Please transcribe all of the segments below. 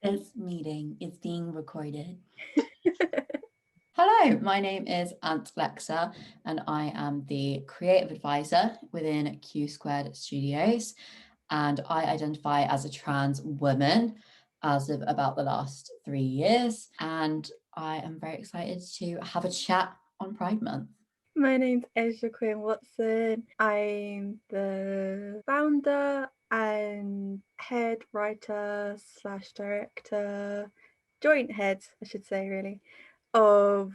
This meeting is being recorded. Hello, my name is Lexa, and I am the creative advisor within Q Squared Studios. And I identify as a trans woman as of about the last 3 years. And I am very excited to have a chat on Pride Month. My name's Ezra Quinn Watson. I'm the founder and head writer / director, joint head, I should say, really, of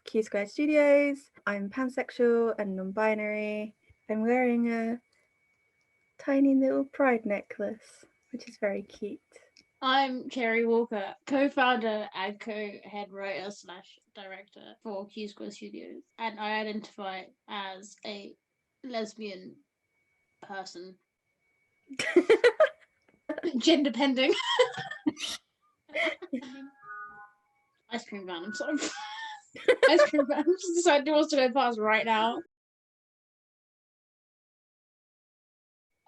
Q Squared Studios. I'm pansexual and non-binary. I'm wearing a tiny little pride necklace, which is very cute. I'm Cherry Walker, co-founder and co-head writer / director for Q Square Studios, and I identify as a lesbian person. Gender pending. Ice cream van, I'm sorry. Ice cream van. Just decided who wants to go past right now.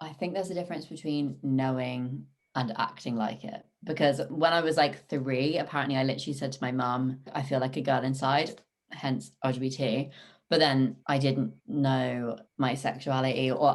I think there's a difference between knowing and acting like it. Because when I was like 3, apparently I literally said to my mum, I feel like a girl inside, hence LGBT. But then I didn't know my sexuality or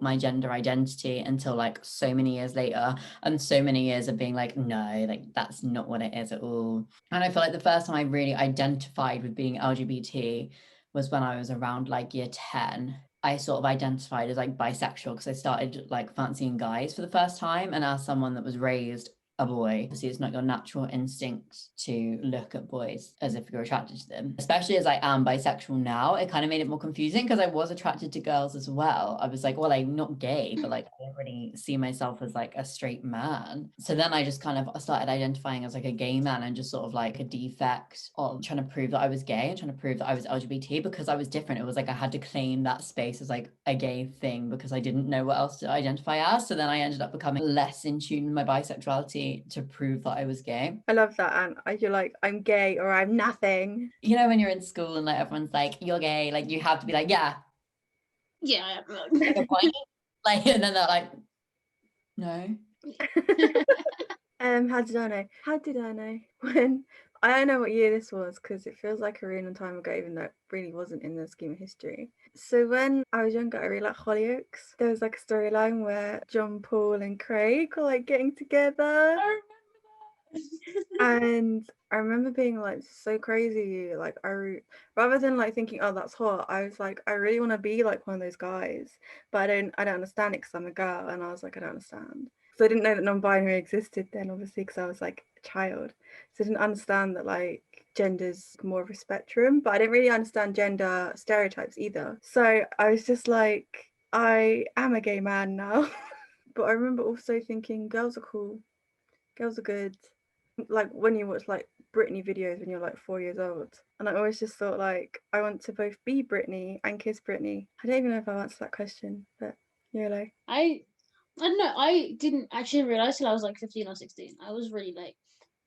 my gender identity until like so many years later, and so many years of being like, no, like that's not what it is at all. And I feel like the first time I really identified with being LGBT was when I was around like year 10. I sort of identified as like bisexual because I started like fancying guys for the first time. And as someone that was raised a boy, obviously it's not your natural instinct to look at boys as if you're attracted to them. Especially as I am bisexual now, it kind of made it more confusing because I was attracted to girls as well. I was like, well, I'm not gay, but like I don't really see myself as like a straight man. So then I just kind of started identifying as like a gay man and just sort of like a defect of trying to prove that I was gay and trying to prove that I was LGBT because I was different. It was like I had to claim that space as like a gay thing because I didn't know what else to identify as. So then I ended up becoming less in tune with my bisexuality to prove that I was gay. I love that, and you're like, I'm gay or I'm nothing. You know, when you're in school and like everyone's like, you're gay, like you have to be like, yeah. Yeah. Like a point. Like, and then they're like, no. How did I know? How did I know? When I don't know what year this was because it feels like a really long time ago, even though it really wasn't in the scheme of history. So when I was younger, I really liked Hollyoaks. There was like a storyline where John Paul and Craig were like getting together. I remember that. And I remember being like so crazy. Like rather than like thinking, oh, that's hot, I was like, I really want to be like one of those guys, but I don't understand it because I'm a girl, and I was like, I don't understand. So I didn't know that non-binary existed then, obviously, because I was like a child. So I didn't understand that like gender's more of a spectrum, but I didn't really understand gender stereotypes either. So I was just like, I am a gay man now. But I remember also thinking girls are cool, girls are good. Like when you watch like Britney videos when you're like 4 years old. And I always just thought like I want to both be Britney and kiss Britney. I don't even know if I answered that question, but YOLO. I don't know. I didn't actually realize till I was like 15 or 16. I was really late.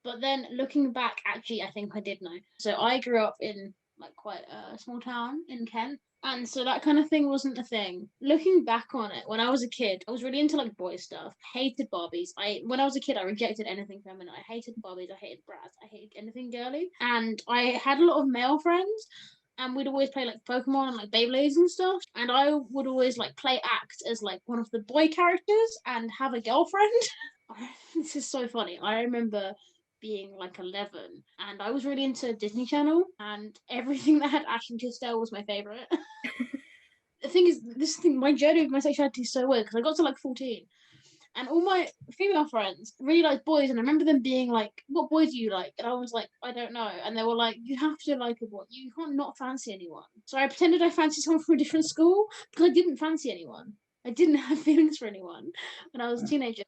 But then looking back, actually, I think I did know. So I grew up in like quite a small town in Kent. And so that kind of thing wasn't a thing. Looking back on it, when I was a kid, I was really into like boy stuff. Hated Barbies. When I was a kid, I rejected anything feminine. I hated Barbies. I hated Bratz. I hated anything girly. And I had a lot of male friends, and we'd always play like Pokemon and like Beyblades and stuff. And I would always like play act as like one of the boy characters and have a girlfriend. This is so funny. I remember being like 11 and I was really into Disney Channel, and everything that had Ashton Tisdale was my favorite. The thing is, my journey with my sexuality is so weird because I got to like 14 and all my female friends really liked boys, and I remember them being like, what boy do you like? And I was like, I don't know. And they were like, you have to like a boy, you can't not fancy anyone. So I pretended I fancied someone from a different school because I didn't fancy anyone. I didn't have feelings for anyone when I was a teenager.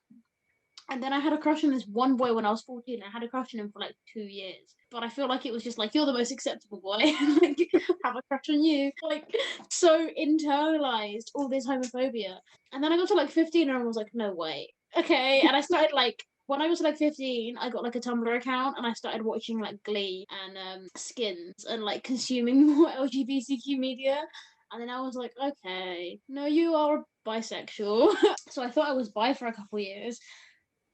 And then I had a crush on this one boy when I was 14. I had a crush on him for like 2 years. But I feel like it was just like, you're the most acceptable boy. Like, have a crush on you. Like, so internalized all this homophobia. And then I got to like 15 and I was like, no way. Okay. And I started like, when I was like 15, I got like a Tumblr account and I started watching like Glee and Skins and like consuming more LGBTQ media. And then I was like, okay, no, you are bisexual. So I thought I was bi for a couple years.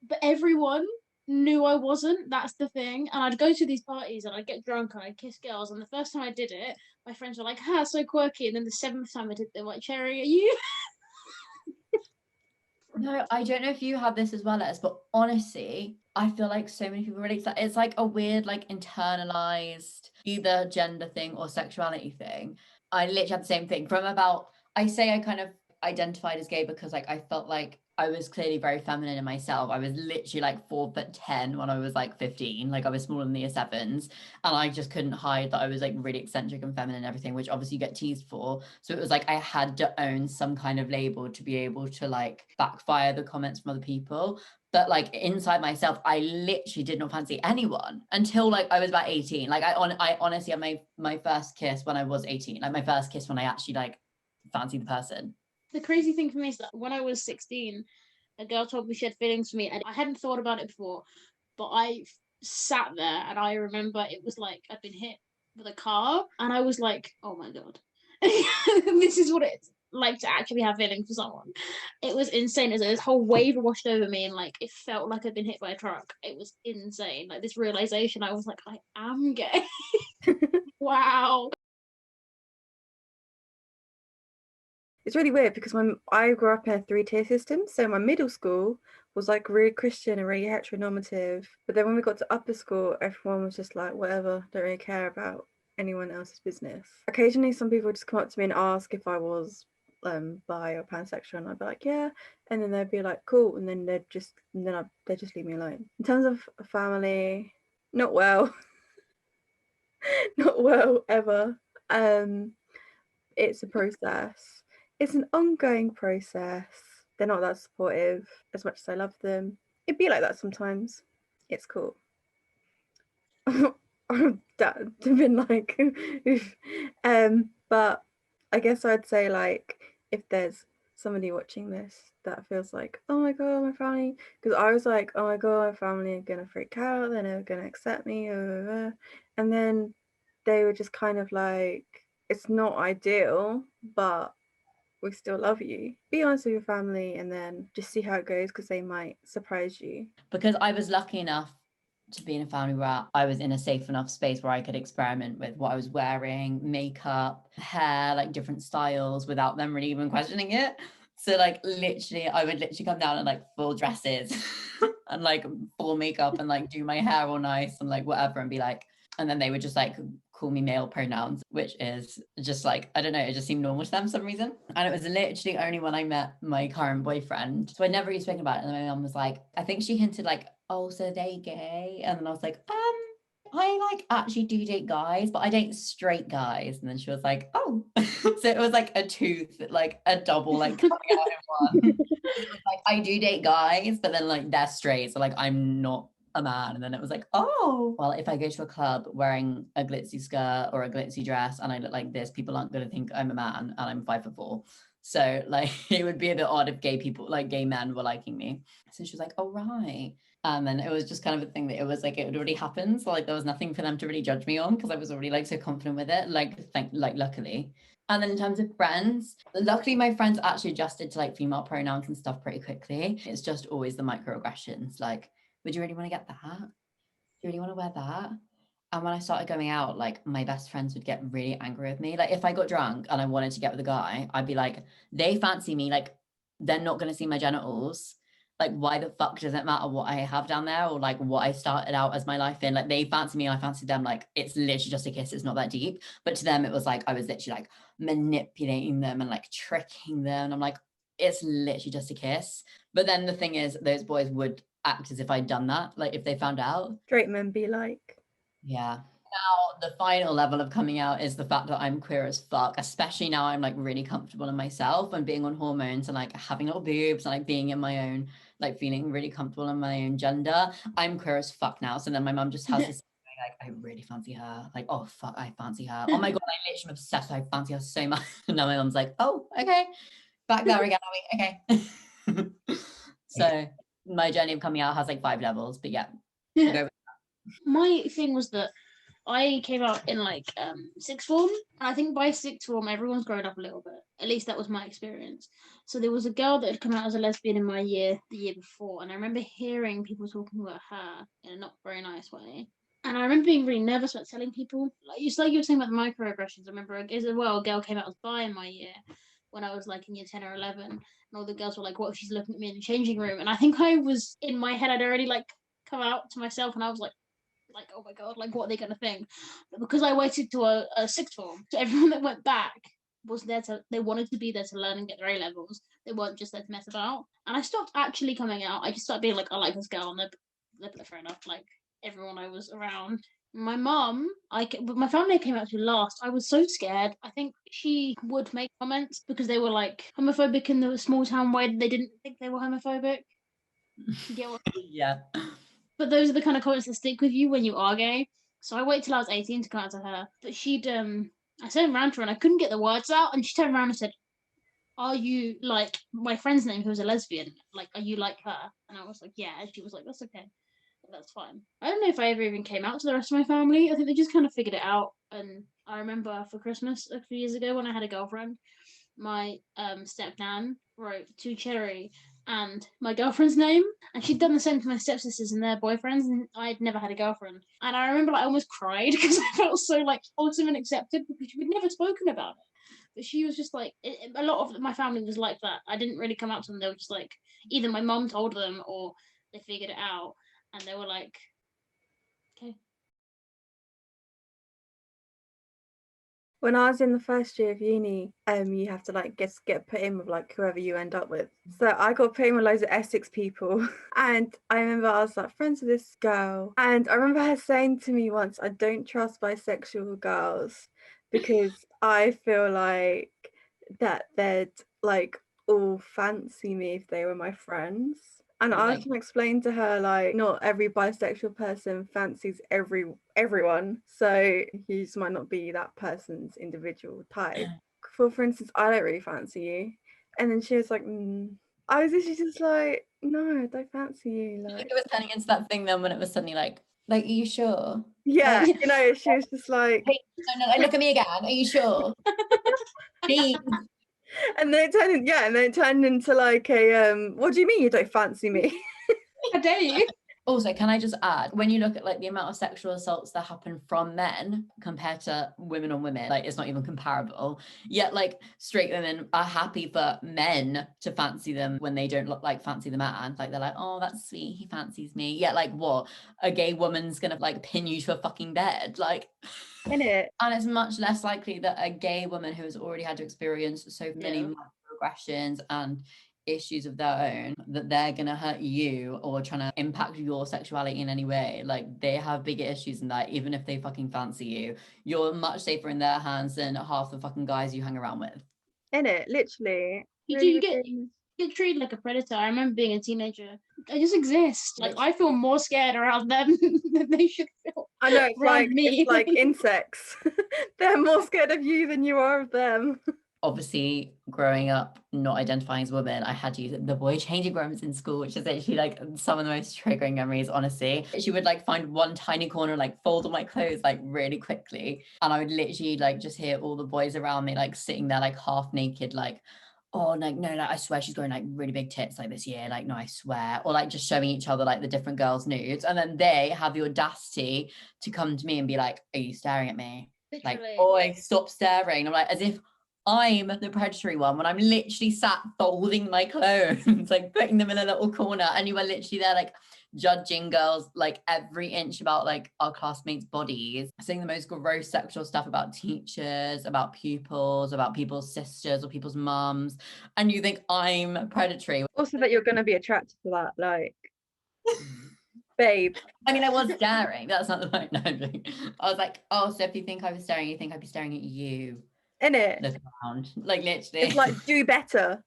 But everyone knew I wasn't. That's the thing. And I'd go to these parties and I'd get drunk and I'd kiss girls. And the first time I did it, my friends were like, "Ha, so quirky." And then the 7th time I did it, they're like, "Cherry, are you?" No, I don't know if you have this as well, Les, but honestly, I feel like so many people relate to that. It's like a weird, like internalized either gender thing or sexuality thing. I literally had the same thing from about, I say I kind of identified as gay because like I felt like I was clearly very feminine in myself. I was literally like 4'10" when I was like 15. Like I was smaller than the year sevens. And I just couldn't hide that I was like really eccentric and feminine and everything, which obviously you get teased for. So it was like I had to own some kind of label to be able to like backfire the comments from other people. But like inside myself, I literally did not fancy anyone until like I was about 18. Like I honestly had my first kiss when I was 18. Like my first kiss when I actually like fancied the person. The crazy thing for me is that when I was 16, a girl told me she had feelings for me, and I hadn't thought about it before, but I sat there and I remember it was like I'd been hit with a car, and I was like, "Oh my god, this is what it's like to actually have feelings for someone." It was insane. As this whole wave washed over me, and like it felt like I'd been hit by a truck. It was insane. Like this realization, I was like, I am gay. Wow. It's really weird because when I grew up in a 3-tier system, so my middle school was like really Christian and really heteronormative. But then when we got to upper school, everyone was just like, whatever, don't really care about anyone else's business. Occasionally, some people would just come up to me and ask if I was bi or pansexual, and I'd be like, yeah, and then they'd be like, cool, and then they'd just leave me alone. In terms of family, not well, not well ever. It's a process. It's an ongoing process. They're not that supportive as much as I love them. It'd be like that sometimes. It's cool. I've been like, but I guess I'd say like if there's somebody watching this that feels like, oh my god, my family, because I was like, oh my god, my family are gonna freak out, they're never gonna accept me, and then they were just kind of like, it's not ideal, but we still love you. Be honest with your family and then just see how it goes because they might surprise you. Because I was lucky enough to be in a family where I was in a safe enough space where I could experiment with what I was wearing, makeup, hair, like different styles without them really even questioning it. So like literally, I would literally come down in like full dresses and like full makeup and like do my hair all nice and like whatever and be like, and then they would just like call me male pronouns, which is just like, I don't know, it just seemed normal to them for some reason. And it was literally only when I met my current boyfriend. So I never really spoken about it. And then my mum was like, I think she hinted like, oh, so they gay? And then I was like, I like actually do date guys, but I date straight guys. And then she was like, oh. So it was like a tooth, like a double, like coming out in one. It was like, I do date guys, but then like they're straight. So like I'm not a man. And then it was like, oh, well, if I go to a club wearing a glitzy skirt or a glitzy dress and I look like this, people aren't going to think I'm a man and I'm 5'4". So like it would be a bit odd if gay people, like gay men were liking me. So she was like, oh, right. And then it was just kind of a thing that it was like it had already happened. So like there was nothing for them to really judge me on because I was already like so confident with it. Like luckily. And then in terms of friends, luckily my friends actually adjusted to like female pronouns and stuff pretty quickly. It's just always the microaggressions. Like, would you really want to get that? Do you really want to wear that? And when I started going out, like my best friends would get really angry with me. Like if I got drunk and I wanted to get with a guy, I'd be like, they fancy me, like they're not going to see my genitals. Like why the fuck does it matter what I have down there or like what I started out as my life in? Like they fancy me, I fancy them. Like it's literally just a kiss. It's not that deep. But to them, it was like I was literally like manipulating them and like tricking them. And I'm like, it's literally just a kiss. But then the thing is, those boys would act as if I'd done that. Like if they found out. Straight men be like, Yeah. Now the final level of coming out is the fact that I'm queer as fuck, especially now I'm like really comfortable in myself and being on hormones and like having little boobs and like being in my own, like feeling really comfortable in my own gender. I'm queer as fuck now. So then my mum just has this like, I really fancy her. Like, oh fuck, I fancy her. Oh my god, I literally am obsessed. I fancy her so much. And now my mum's like, oh, okay. Back there again, are we? Okay. So my journey of coming out has like 5 levels, but yeah, we'll go with My thing was that I came out in like sixth form, and I think by sixth form everyone's grown up a little bit. At least that was my experience. So there was a girl that had come out as a lesbian in my year the year before, and I remember hearing people talking about her in a not very nice way. And I remember being really nervous about telling people. Like you were saying about the microaggressions. I remember as well a girl came out as bi in my year when I was like in year 10 or 11, and all the girls were like, what if she's looking at me in the changing room? And I think I was in my head, I'd already like come out to myself, and I was like, oh my god, like what are they gonna think? But because I waited to a sixth form, so everyone that went back was there they wanted to be there to learn and get their A levels. They weren't just there to mess about. And I stopped actually coming out. I just started being like, I like this girl, and they're fair enough. Like everyone I was around. My mum, my family came out to last. I was so scared. I think she would make comments because they were like homophobic in the small town way. They didn't think they were homophobic. You get what? Yeah. But those are the kind of comments that stick with you when you are gay. So I waited till I was 18 to come out to her. But I turned around to her and I couldn't get the words out. And she turned around and said, are you like my friend's name who was a lesbian? Like, are you like her? And I was like, yeah. And she was like, that's okay. That's fine. I don't know if I ever even came out to the rest of my family. I think they just kind of figured it out. And I remember for Christmas a few years ago when I had a girlfriend, my stepnan wrote to Cherry and my girlfriend's name, and she'd done the same to my stepsisters and their boyfriends, and I'd never had a girlfriend. And I remember I almost cried because I felt so like wholesome and accepted because we'd never spoken about it. But she was just like, a lot of my family was like that. I didn't really come out to them. They were just like, either my mom told them or they figured it out, and they were like, okay. When I was in the first year of uni, you have to like get put in with like whoever you end up with. So I got put in with loads of Essex people, and I remember I was like friends with this girl, and I remember her saying to me once, "I don't trust bisexual girls because I feel like that they'd like all fancy me if they were my friends." And I was trying to explain to her, like, not every bisexual person fancies everyone. So you just might not be that person's individual type. For instance, I don't really fancy you. And then she was like, I was literally just like, no, I don't fancy you. Like it was turning into that thing then when it was suddenly like, are you sure? Yeah, like, you know, she was just like, no, like, look at me again. Are you sure? Please. And then it turned into like a what do you mean you don't fancy me? How dare you? Also, can I just add, when you look at like the amount of sexual assaults that happen from men compared to women on women, like it's not even comparable. Yet like straight women are happy for men to fancy them when they don't look like fancy the man. Like they're like, oh, that's sweet, he fancies me. Yet like what? A gay woman's gonna like pin you to a fucking bed. Like Innit? And it's much less likely that a gay woman who has already had to experience so many microaggressions and issues of their own, that they're gonna hurt you or trying to impact your sexuality in any way. Like they have bigger issues than that. Even if they fucking fancy you, you're much safer in their hands than half the fucking guys you hang around with. Innit? Literally. You get treated like a predator. I remember being a teenager. I just exist. Like I feel more scared around them than they should feel. I know, it's like me. insects. They're more scared of you than you are of them. Obviously, growing up not identifying as a woman, I had to use the boy changing rooms in school, which is actually like some of the most triggering memories, honestly. She would like find one tiny corner, like fold all my clothes like really quickly, and I would literally like just hear all the boys around me like sitting there like half naked, like, oh, like no, like I swear she's growing like really big tits like this year, like no, I swear, or like just showing each other like the different girls' nudes, and then they have the audacity to come to me and be like, are you staring at me? Literally. Like, boy, stop staring. I'm like, as if I'm the predatory one when I'm literally sat folding my clothes, like putting them in a little corner, and you are literally there like judging girls like every inch about like our classmates' bodies, saying the most gross sexual stuff about teachers, about pupils, about people's sisters or people's mums, and you think I'm predatory. Also that you're going to be attracted to that, like, babe. I mean, I was staring. That's not the point. No, I was like, oh, so if you think I was staring, you think I'd be staring at you. Innit? Look around, like literally. It's like, do better.